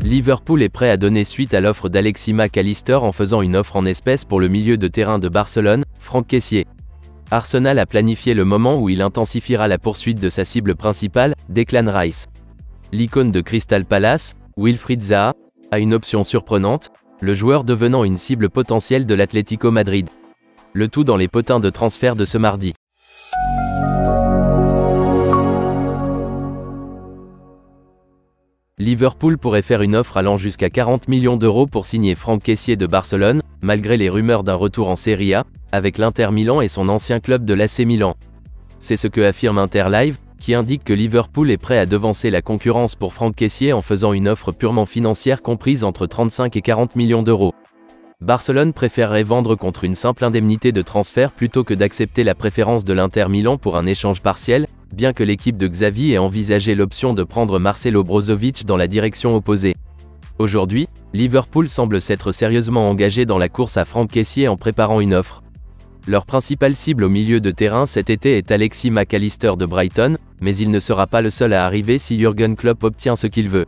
Liverpool est prêt à donner suite à l'offre d'Alexis Mac Allister en faisant une offre en espèces pour le milieu de terrain de Barcelone, Franck Kessié. Arsenal a planifié le moment où il intensifiera la poursuite de sa cible principale, Declan Rice. L'icône de Crystal Palace, Wilfried Zaha, a une option surprenante, le joueur devenant une cible potentielle de l'Atlético Madrid. Le tout dans les potins de transfert de ce mardi. Liverpool pourrait faire une offre allant jusqu'à 40 millions d'euros pour signer Franck Kessié de Barcelone, malgré les rumeurs d'un retour en Serie A, avec l'Inter Milan et son ancien club de l'AC Milan. C'est ce que affirme Interlive, qui indique que Liverpool est prêt à devancer la concurrence pour Franck Kessié en faisant une offre purement financière comprise entre 35 et 40 millions d'euros. Barcelone préférerait vendre contre une simple indemnité de transfert plutôt que d'accepter la préférence de l'Inter Milan pour un échange partiel, bien que l'équipe de Xavi ait envisagé l'option de prendre Marcelo Brozovic dans la direction opposée. Aujourd'hui, Liverpool semble s'être sérieusement engagé dans la course à Franck Kessié en préparant une offre. Leur principale cible au milieu de terrain cet été est Alexis Mac Allister de Brighton, mais il ne sera pas le seul à arriver si Jürgen Klopp obtient ce qu'il veut.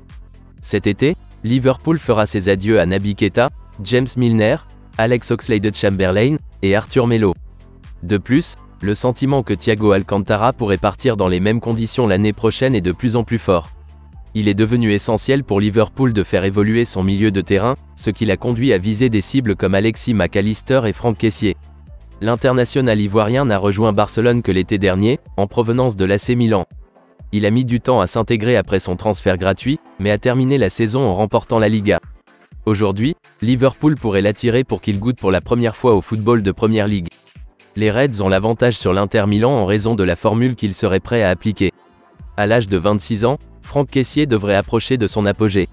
Cet été, Liverpool fera ses adieux à Naby Keita, James Milner, Alex Oxlade-Chamberlain et Arthur Melo. De plus, le sentiment que Thiago Alcantara pourrait partir dans les mêmes conditions l'année prochaine est de plus en plus fort. Il est devenu essentiel pour Liverpool de faire évoluer son milieu de terrain, ce qui l'a conduit à viser des cibles comme Alexis Mac Allister et Franck Kessié. L'international ivoirien n'a rejoint Barcelone que l'été dernier, en provenance de l'AC Milan. Il a mis du temps à s'intégrer après son transfert gratuit, mais a terminé la saison en remportant la Liga. Aujourd'hui, Liverpool pourrait l'attirer pour qu'il goûte pour la première fois au football de Première Ligue. Les Reds ont l'avantage sur l'Inter Milan en raison de la formule qu'ils seraient prêts à appliquer. À l'âge de 26 ans, Franck Kessié devrait approcher de son apogée.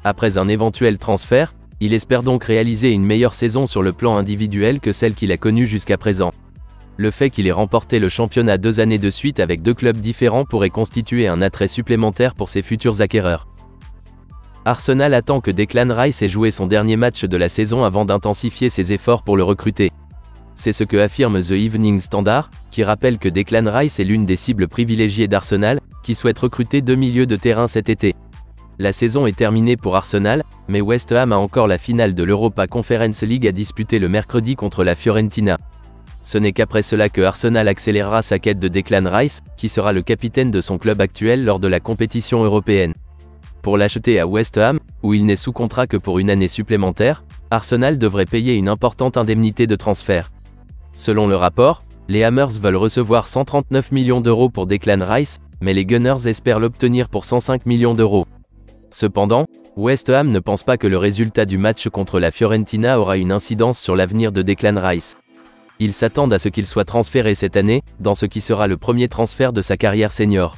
Après un éventuel transfert, il espère donc réaliser une meilleure saison sur le plan individuel que celle qu'il a connue jusqu'à présent. Le fait qu'il ait remporté le championnat 2 années de suite avec 2 clubs différents pourrait constituer un attrait supplémentaire pour ses futurs acquéreurs. Arsenal attend que Declan Rice ait joué son dernier match de la saison avant d'intensifier ses efforts pour le recruter. C'est ce que affirme The Evening Standard, qui rappelle que Declan Rice est l'une des cibles privilégiées d'Arsenal, qui souhaite recruter 2 milieux de terrain cet été. La saison est terminée pour Arsenal, mais West Ham a encore la finale de l'Europa Conference League à disputer le mercredi contre la Fiorentina. Ce n'est qu'après cela que Arsenal accélérera sa quête de Declan Rice, qui sera le capitaine de son club actuel lors de la compétition européenne. Pour l'acheter à West Ham, où il n'est sous contrat que pour une année supplémentaire, Arsenal devrait payer une importante indemnité de transfert. Selon le rapport, les Hammers veulent recevoir 139 millions d'euros pour Declan Rice, mais les Gunners espèrent l'obtenir pour 105 millions d'euros. Cependant, West Ham ne pense pas que le résultat du match contre la Fiorentina aura une incidence sur l'avenir de Declan Rice. Ils s'attendent à ce qu'il soit transféré cette année, dans ce qui sera le premier transfert de sa carrière senior.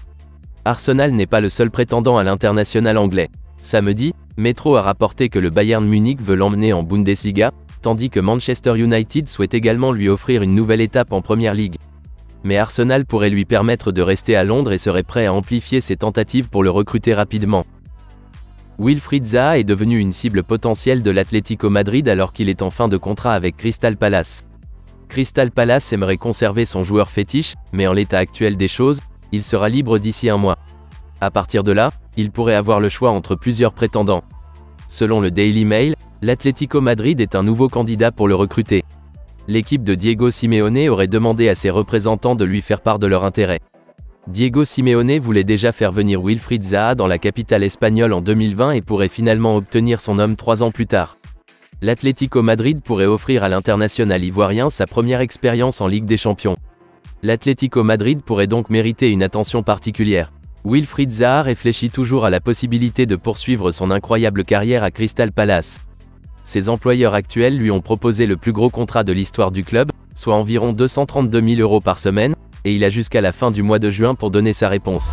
Arsenal n'est pas le seul prétendant à l'international anglais. Samedi, Metro a rapporté que le Bayern Munich veut l'emmener en Bundesliga, tandis que Manchester United souhaite également lui offrir une nouvelle étape en Première Ligue. Mais Arsenal pourrait lui permettre de rester à Londres et serait prêt à amplifier ses tentatives pour le recruter rapidement. Wilfried Zaha est devenu une cible potentielle de l'Atlético Madrid alors qu'il est en fin de contrat avec Crystal Palace. Crystal Palace aimerait conserver son joueur fétiche, mais en l'état actuel des choses, il sera libre d'ici un mois. À partir de là, il pourrait avoir le choix entre plusieurs prétendants. Selon le Daily Mail, l'Atlético Madrid est un nouveau candidat pour le recruter. L'équipe de Diego Simeone aurait demandé à ses représentants de lui faire part de leur intérêt. Diego Simeone voulait déjà faire venir Wilfried Zaha dans la capitale espagnole en 2020 et pourrait finalement obtenir son homme 3 ans plus tard. L'Atlético Madrid pourrait offrir à l'international ivoirien sa première expérience en Ligue des Champions. L'Atlético Madrid pourrait donc mériter une attention particulière. Wilfried Zaha réfléchit toujours à la possibilité de poursuivre son incroyable carrière à Crystal Palace. Ses employeurs actuels lui ont proposé le plus gros contrat de l'histoire du club, soit environ 232 000 € par semaine, et il a jusqu'à la fin du mois de juin pour donner sa réponse.